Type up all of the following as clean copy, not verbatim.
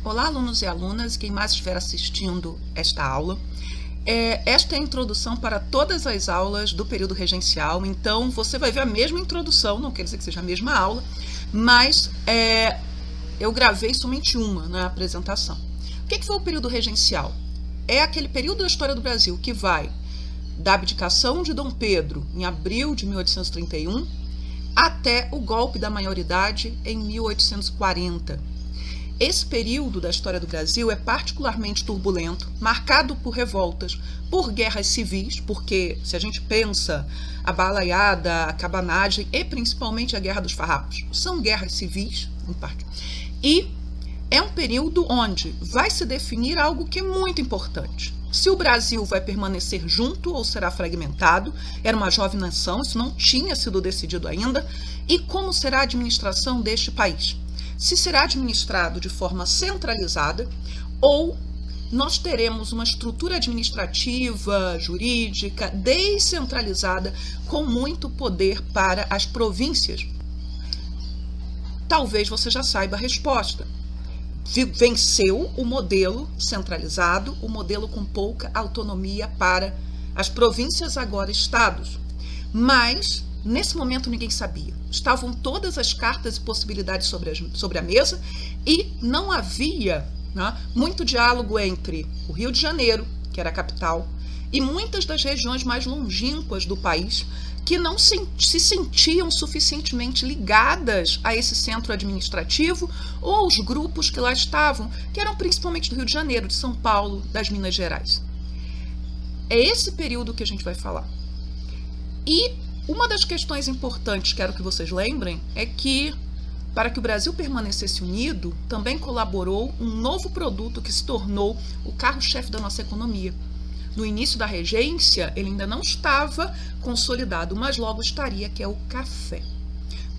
Olá, alunos e alunas, quem mais estiver assistindo esta aula. Esta é a introdução para todas as aulas do período regencial, então você vai ver a mesma introdução, não quer dizer que seja a mesma aula, mas eu gravei somente uma na apresentação. O que foi o período regencial? É aquele período da história do Brasil que vai da abdicação de Dom Pedro, em abril de 1831, até o golpe da maioridade em 1840. Esse período da história do Brasil é particularmente turbulento, marcado por revoltas, por guerras civis, porque se a gente pensa a balaiada, a cabanagem e principalmente a Guerra dos Farrapos, são guerras civis, em parte. E é um período onde vai se definir algo que é muito importante. Se o Brasil vai permanecer junto ou será fragmentado, era uma jovem nação, isso não tinha sido decidido ainda, e como será a administração deste país. Se será administrado de forma centralizada ou nós teremos uma estrutura administrativa, jurídica, descentralizada, com muito poder para as províncias. Talvez você já saiba a resposta. Venceu o modelo centralizado, o modelo com pouca autonomia para as províncias, agora estados. Mas nesse momento ninguém sabia. Estavam todas as cartas e possibilidades sobre a mesa e não havia muito diálogo entre o Rio de Janeiro, que era a capital, e muitas das regiões mais longínquas do país que não se sentiam suficientemente ligadas a esse centro administrativo ou aos grupos que lá estavam, que eram principalmente do Rio de Janeiro, de São Paulo, das Minas Gerais. É esse período que a gente vai falar. E uma das questões importantes, quero que vocês lembrem, é que para que o Brasil permanecesse unido, também colaborou um novo produto que se tornou o carro-chefe da nossa economia. No início da regência, ele ainda não estava consolidado, mas logo estaria, que é o café.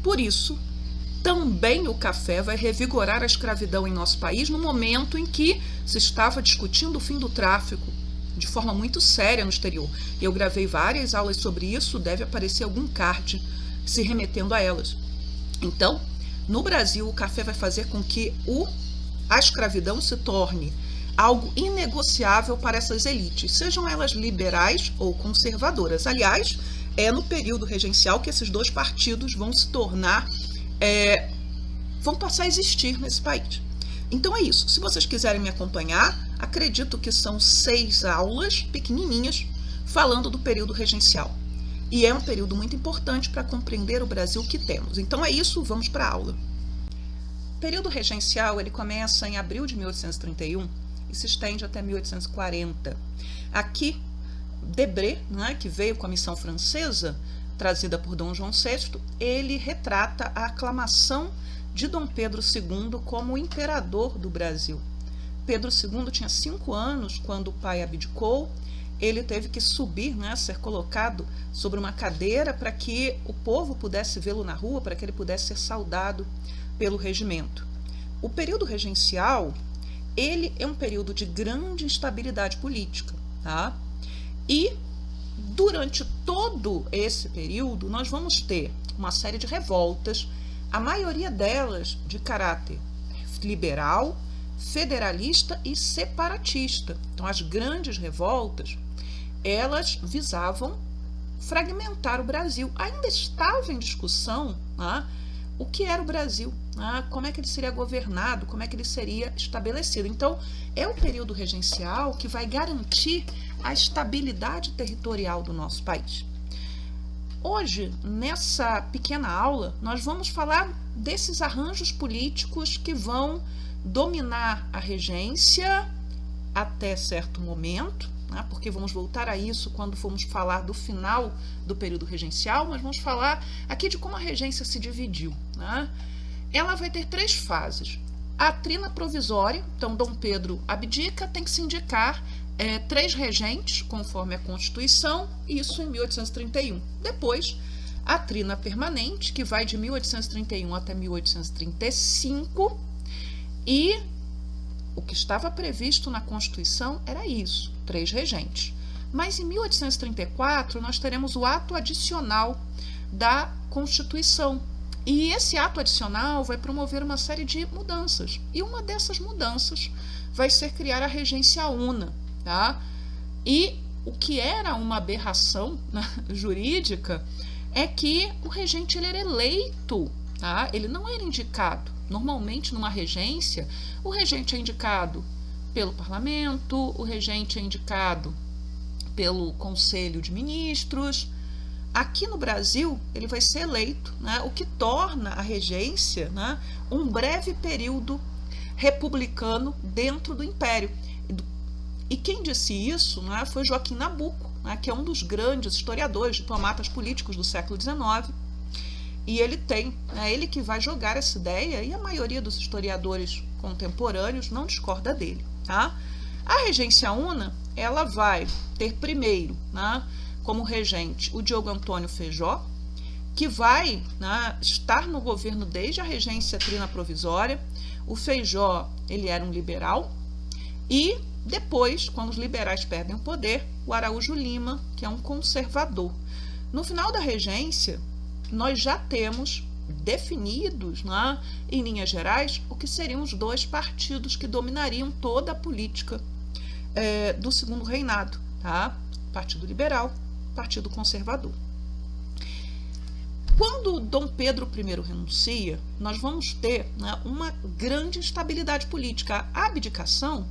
Por isso, também o café vai revigorar a escravidão em nosso país no momento em que se estava discutindo o fim do tráfico, de forma muito séria no exterior. Eu gravei várias aulas sobre isso, deve aparecer algum card se remetendo a elas. Então, no Brasil, o café vai fazer com que a escravidão se torne algo inegociável para essas elites, sejam elas liberais ou conservadoras. Aliás, é no período regencial que esses dois partidos vão se tornar, vão passar a existir nesse país. Então é isso. Se vocês quiserem me acompanhar, acredito que são 6 aulas pequenininhas falando do período regencial. E é um período muito importante para compreender o Brasil que temos. Então é isso, vamos para a aula. O período regencial ele começa em abril de 1831 e se estende até 1840. Aqui, Debré, que veio com a missão francesa, trazida por Dom João VI, ele retrata a aclamação de Dom Pedro II como imperador do Brasil. Pedro II tinha 5 anos quando o pai abdicou. Ele teve que subir, ser colocado sobre uma cadeira para que o povo pudesse vê-lo na rua, para que ele pudesse ser saudado pelo regimento. O período regencial, ele é um período de grande instabilidade política, tá? E durante todo esse período nós vamos ter uma série de revoltas, a maioria delas de caráter liberal, federalista e separatista. Então, as grandes revoltas, elas visavam fragmentar o Brasil. Ainda estava em discussão o que era o Brasil, como é que ele seria governado, como é que ele seria estabelecido. Então, é o período regencial que vai garantir a estabilidade territorial do nosso país. Hoje, nessa pequena aula, nós vamos falar desses arranjos políticos que vão dominar a regência até certo momento, porque vamos voltar a isso quando formos falar do final do período regencial, mas vamos falar aqui de como a regência se dividiu. Ela vai ter 3 fases. A trina provisória, então Dom Pedro abdica, tem que se indicar 3 regentes, conforme a Constituição, isso em 1831. Depois, a trina permanente, que vai de 1831 até 1835, e o que estava previsto na Constituição era isso, 3 regentes. Mas em 1834 nós teremos o ato adicional da Constituição, E esse ato adicional vai promover uma série de mudanças. E uma dessas mudanças vai ser criar a regência una, tá? E o que era uma aberração, né, jurídica é que o regente ele era eleito, tá? Ele não era indicado. Normalmente, numa regência, o regente é indicado pelo parlamento, o regente é indicado pelo Conselho de Ministros. Aqui no Brasil, ele vai ser eleito, né, o que torna a regência, né, um breve período republicano dentro do Império. E quem disse isso, né, foi Joaquim Nabuco, né, que é um dos grandes historiadores, diplomatas políticos do século XIX. E ele ele que vai jogar essa ideia, e a maioria dos historiadores contemporâneos não discorda dele. Tá? A regência una, ela vai ter primeiro, né, como regente o Diogo Antônio Feijó, que vai, né, estar no governo desde a regência trina provisória. O Feijó, ele era um liberal, e depois, quando os liberais perdem o poder, o Araújo Lima, que é um conservador. No final da regência, nós já temos definidos, né, em linhas gerais, o que seriam os dois partidos que dominariam toda a política do segundo reinado, tá? Partido Liberal, Partido Conservador. Quando Dom Pedro I renuncia, nós vamos ter, né, uma grande instabilidade política. A abdicação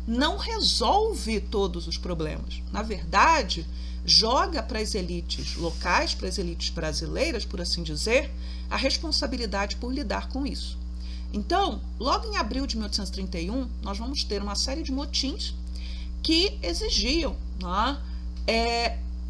não resolve todos os problemas. Na verdade, joga para as elites locais, para as elites brasileiras, por assim dizer, a responsabilidade por lidar com isso. Então, logo em abril de 1831, nós vamos ter uma série de motins que exigiam, né,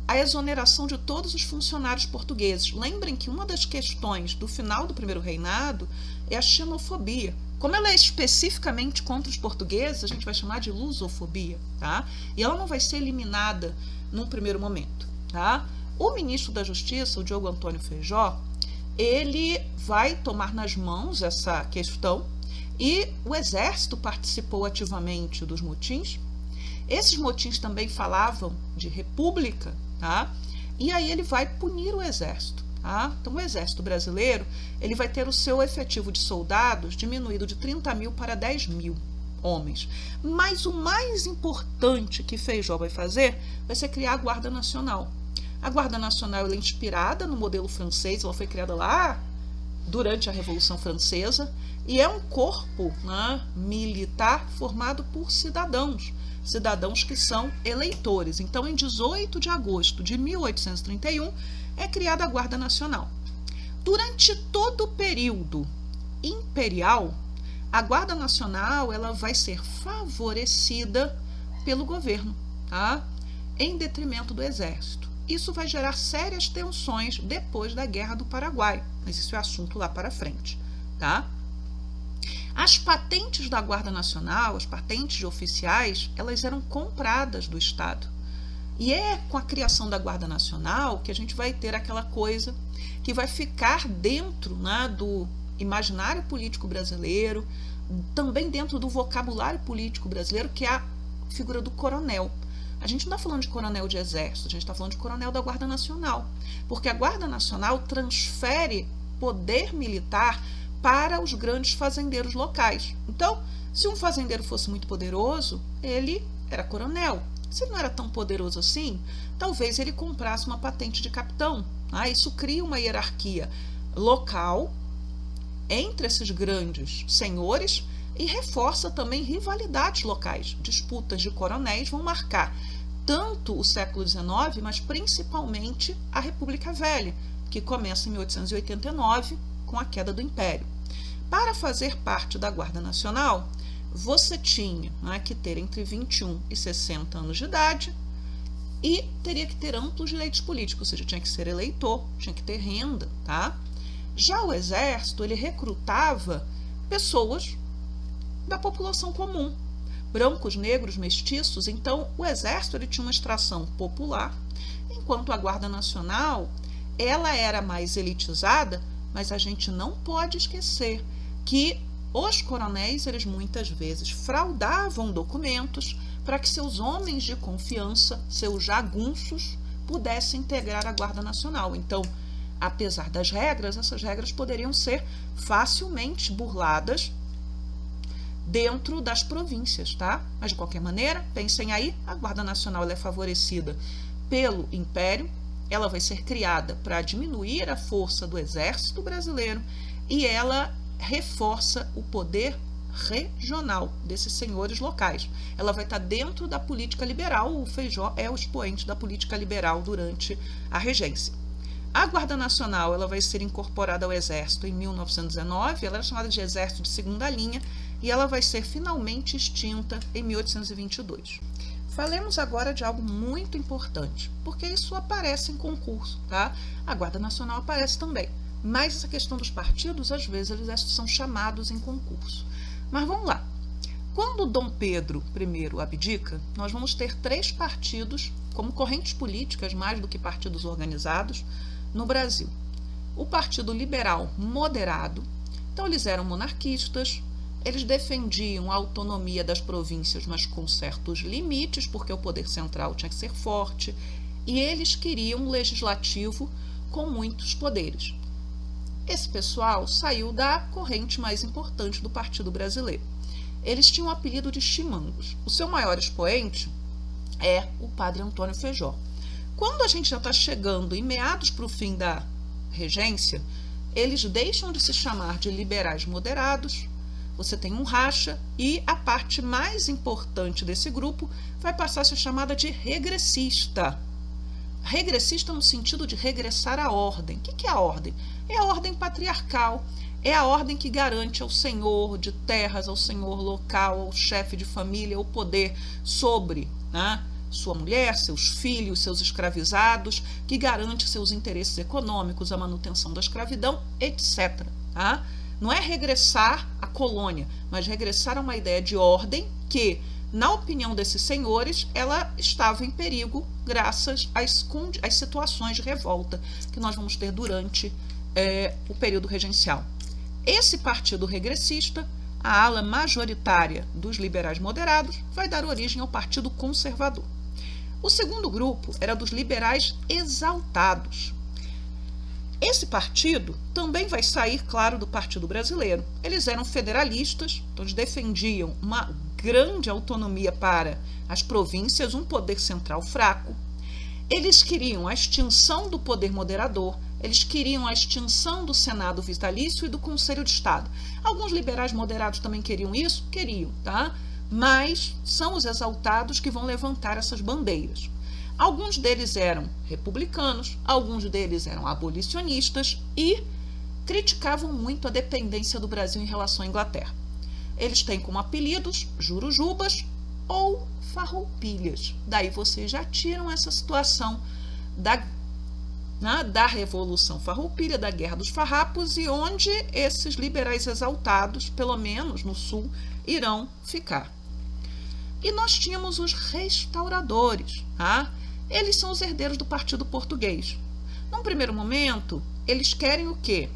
a exoneração de todos os funcionários portugueses. Lembrem que uma das questões do final do primeiro reinado é a xenofobia. Como ela é especificamente contra os portugueses, a gente vai chamar de lusofobia, tá? E ela não vai ser eliminada num primeiro momento, tá? O ministro da Justiça, o Diogo Antônio Feijó, ele vai tomar nas mãos essa questão, e o exército participou ativamente dos motins. Esses motins também falavam de república, tá? E aí ele vai punir o exército. Tá? Então, o exército brasileiro ele vai ter o seu efetivo de soldados diminuído de 30 mil para 10 mil homens. Mas o mais importante que Feijó vai fazer vai ser criar a Guarda Nacional. A Guarda Nacional ela é inspirada no modelo francês, ela foi criada lá durante a Revolução Francesa, e é um corpo, né, militar formado por cidadãos que são eleitores. Então, em 18 de agosto de 1831, é criada a Guarda Nacional. Durante todo o período imperial, a Guarda Nacional ela vai ser favorecida pelo governo, tá? Em detrimento do Exército. Isso vai gerar sérias tensões depois da Guerra do Paraguai, mas isso é assunto lá para frente, tá? As patentes da Guarda Nacional, as patentes de oficiais, elas eram compradas do Estado. E é com a criação da Guarda Nacional que a gente vai ter aquela coisa que vai ficar dentro, né, do imaginário político brasileiro, também dentro do vocabulário político brasileiro, que é a figura do coronel. A gente não está falando de coronel de exército, a gente está falando de coronel da Guarda Nacional, porque a Guarda Nacional transfere poder militar para os grandes fazendeiros locais. Então, se um fazendeiro fosse muito poderoso, ele era coronel. Se ele não era tão poderoso assim, talvez ele comprasse uma patente de capitão. Isso cria uma hierarquia local entre esses grandes senhores e reforça também rivalidades locais. Disputas de coronéis vão marcar tanto o século XIX, mas principalmente a República Velha, que começa em 1889 com a queda do Império. Para fazer parte da Guarda Nacional, você tinha, né, que ter entre 21 e 60 anos de idade e teria que ter amplos direitos políticos, ou seja, tinha que ser eleitor, tinha que ter renda, tá? Já o Exército, ele recrutava pessoas da população comum, brancos, negros, mestiços. Então, o Exército ele tinha uma extração popular, enquanto a Guarda Nacional ela era mais elitizada, mas a gente não pode esquecer que os coronéis, eles muitas vezes fraudavam documentos para que seus homens de confiança, seus jagunços, pudessem integrar a Guarda Nacional. Então, apesar das regras, essas regras poderiam ser facilmente burladas dentro das províncias, tá? Mas, de qualquer maneira, pensem aí, a Guarda Nacional ela é favorecida pelo Império, ela vai ser criada para diminuir a força do exército brasileiro e ela reforça o poder regional desses senhores locais. Ela vai estar dentro da política liberal, o Feijó é o expoente da política liberal durante a regência. A Guarda Nacional ela vai ser incorporada ao Exército em 1919, ela era chamada de Exército de Segunda Linha e ela vai ser finalmente extinta em 1822. Falemos agora de algo muito importante, porque isso aparece em concurso, tá? A Guarda Nacional aparece também, mas essa questão dos partidos, às vezes, eles são chamados em concurso. Mas vamos lá. Quando Dom Pedro I abdica, nós vamos ter 3 partidos como correntes políticas, mais do que partidos organizados, no Brasil. O Partido Liberal Moderado, então eles eram monarquistas, eles defendiam a autonomia das províncias, mas com certos limites, porque o poder central tinha que ser forte, e eles queriam um legislativo com muitos poderes. Esse pessoal saiu da corrente mais importante do Partido Brasileiro. Eles tinham o apelido de chimangos. O seu maior expoente é o padre Antônio Feijó. Quando a gente já está chegando em meados para o fim da regência, eles deixam de se chamar de liberais moderados, você tem um racha e a parte mais importante desse grupo vai passar a ser chamada de regressista. Regressista no sentido de regressar à ordem. O que é a ordem? É a ordem patriarcal, é a ordem que garante ao senhor de terras, ao senhor local, ao chefe de família, o poder sobre, né, sua mulher, seus filhos, seus escravizados, que garante seus interesses econômicos, a manutenção da escravidão, etc. Tá? Não é regressar à colônia, mas regressar a uma ideia de ordem que, na opinião desses senhores, ela estava em perigo graças às situações de revolta que nós vamos ter durante o período regencial. Esse partido regressista, a ala majoritária dos liberais moderados, vai dar origem ao Partido Conservador. O segundo grupo era dos liberais exaltados. Esse partido também vai sair, claro, do Partido Brasileiro. Eles eram federalistas, então eles defendiam uma grande autonomia para as províncias, um poder central fraco. Eles queriam a extinção do poder moderador, eles queriam a extinção do Senado vitalício e do Conselho de Estado. Alguns liberais moderados também queriam isso? Queriam, tá? Mas são os exaltados que vão levantar essas bandeiras. Alguns deles eram republicanos, alguns deles eram abolicionistas e criticavam muito a dependência do Brasil em relação à Inglaterra. Eles têm como apelidos jurujubas ou farroupilhas. Daí vocês já tiram essa situação da Revolução Farroupilha, da Guerra dos Farrapos, e onde esses liberais exaltados, pelo menos no Sul, irão ficar. E nós tínhamos os restauradores, tá? Eles são os herdeiros do Partido Português. Num primeiro momento, eles querem o quê?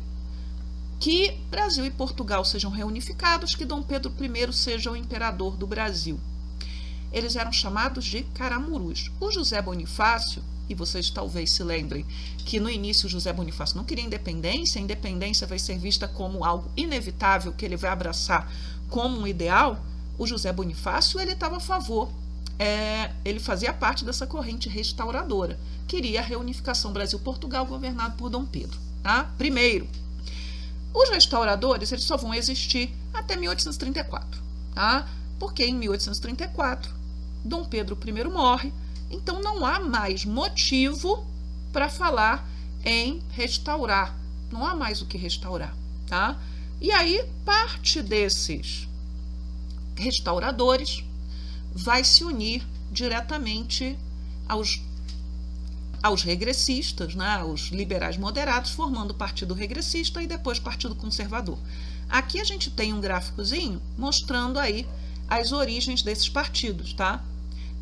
Que Brasil e Portugal sejam reunificados, que Dom Pedro I seja o imperador do Brasil. Eles eram chamados de caramurus. O José Bonifácio, e vocês talvez se lembrem que no início o José Bonifácio não queria independência, a independência vai ser vista como algo inevitável, que ele vai abraçar como um ideal. O José Bonifácio ele estava a favor, ele fazia parte dessa corrente restauradora, queria a reunificação Brasil-Portugal governado por Dom Pedro. Tá? Primeiro, os restauradores eles só vão existir até 1834, tá? Porque em 1834 Dom Pedro I morre, então não há mais motivo para falar em restaurar, não há mais o que restaurar. Tá? E aí parte desses restauradores vai se unir diretamente aos regressistas, né, aos liberais moderados, formando o Partido Regressista e depois Partido Conservador. Aqui a gente tem um gráficozinho mostrando aí as origens desses partidos, tá?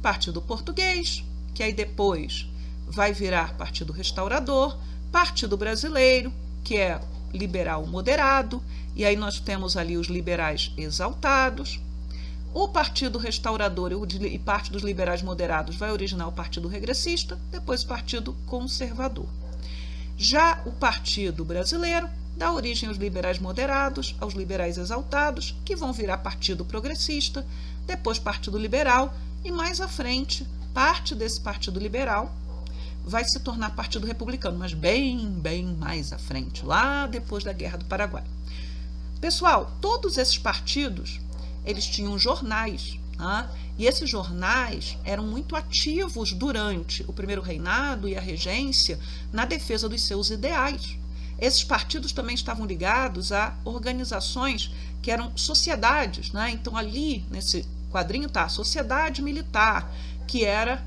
Partido Português, que aí depois vai virar Partido Restaurador, Partido Brasileiro, que é liberal moderado, e aí nós temos ali os liberais exaltados. O Partido Restaurador e parte dos liberais moderados vai originar o Partido Regressista, depois o Partido Conservador. Já o Partido Brasileiro dá origem aos liberais moderados, aos liberais exaltados, que vão virar Partido Progressista, depois Partido Liberal e mais à frente, parte desse Partido Liberal vai se tornar Partido Republicano, mas bem mais à frente, lá depois da Guerra do Paraguai. Pessoal, todos esses partidos, eles tinham jornais, tá? E esses jornais eram muito ativos durante o primeiro reinado e a regência na defesa dos seus ideais. Esses partidos também estavam ligados a organizações que eram sociedades, né? Então ali nesse quadrinho está a sociedade militar, que era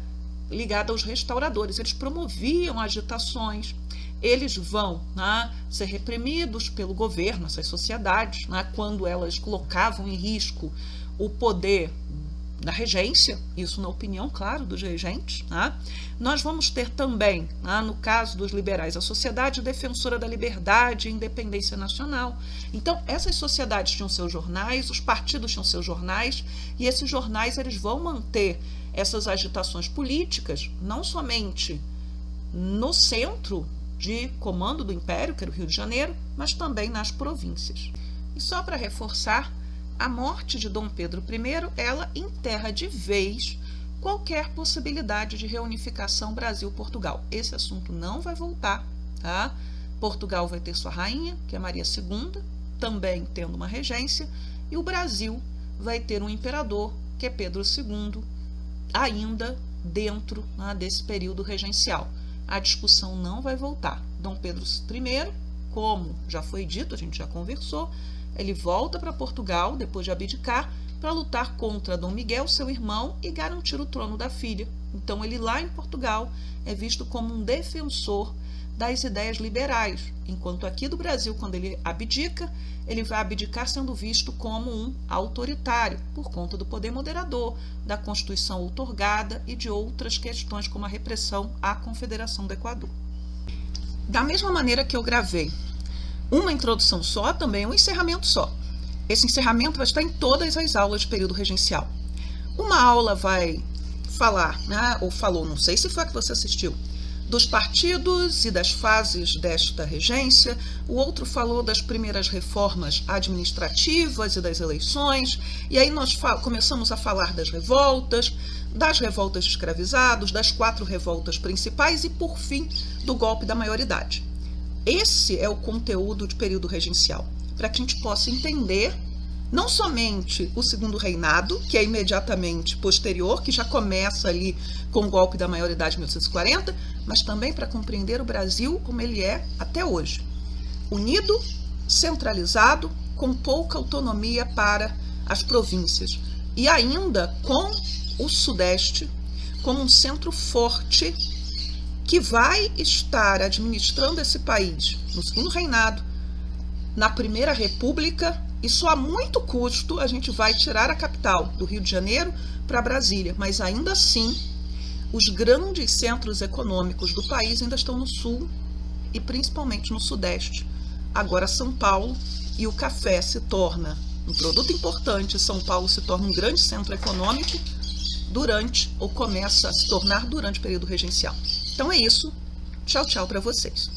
ligada aos restauradores. Eles promoviam agitações, eles vão, né, ser reprimidos pelo governo, essas sociedades, né, quando elas colocavam em risco o poder da regência, isso na opinião, claro, dos regentes. Né? Nós vamos ter também, né, no caso dos liberais, a Sociedade Defensora da Liberdade e Independência Nacional. Então, essas sociedades tinham seus jornais, os partidos tinham seus jornais, e esses jornais eles vão manter essas agitações políticas, não somente no centro de comando do Império, que era o Rio de Janeiro, mas também nas províncias. E só para reforçar, a morte de Dom Pedro I, ela enterra de vez qualquer possibilidade de reunificação Brasil-Portugal. Esse assunto não vai voltar, tá? Portugal vai ter sua rainha, que é Maria II, também tendo uma regência, e o Brasil vai ter um imperador, que é Pedro II, ainda dentro, né, desse período regencial. A discussão não vai voltar. Dom Pedro I, como já foi dito, a gente já conversou, ele volta para Portugal, depois de abdicar, para lutar contra Dom Miguel, seu irmão, e garantir o trono da filha. Então, ele lá em Portugal é visto como um defensor das ideias liberais, enquanto aqui do Brasil, quando ele abdica, ele vai abdicar sendo visto como um autoritário, por conta do poder moderador, da Constituição outorgada e de outras questões, como a repressão à Confederação do Equador. Da mesma maneira que eu gravei uma introdução só, também um encerramento só. Esse encerramento vai estar em todas as aulas de período regencial. Uma aula vai falar, né, ou falou, não sei se foi a que você assistiu, dos partidos e das fases desta regência. O outro falou das primeiras reformas administrativas e das eleições. E aí nós começamos a falar das revoltas de escravizados, das 4 revoltas principais e, por fim, do golpe da maioridade. Esse é o conteúdo de período regencial, para que a gente possa entender não somente o segundo reinado, que é imediatamente posterior, que já começa ali com o golpe da maioridade de 1840, mas também para compreender o Brasil como ele é até hoje. Unido, centralizado, com pouca autonomia para as províncias. E ainda com o Sudeste como um centro forte que vai estar administrando esse país no segundo reinado, na Primeira República, e só a muito custo a gente vai tirar a capital do Rio de Janeiro para Brasília, mas ainda assim os grandes centros econômicos do país ainda estão no sul e principalmente no sudeste. Agora São Paulo, e o café se torna um produto importante, São Paulo se torna um grande centro econômico começa a se tornar durante o período regencial. Então é isso. Tchau, tchau para vocês.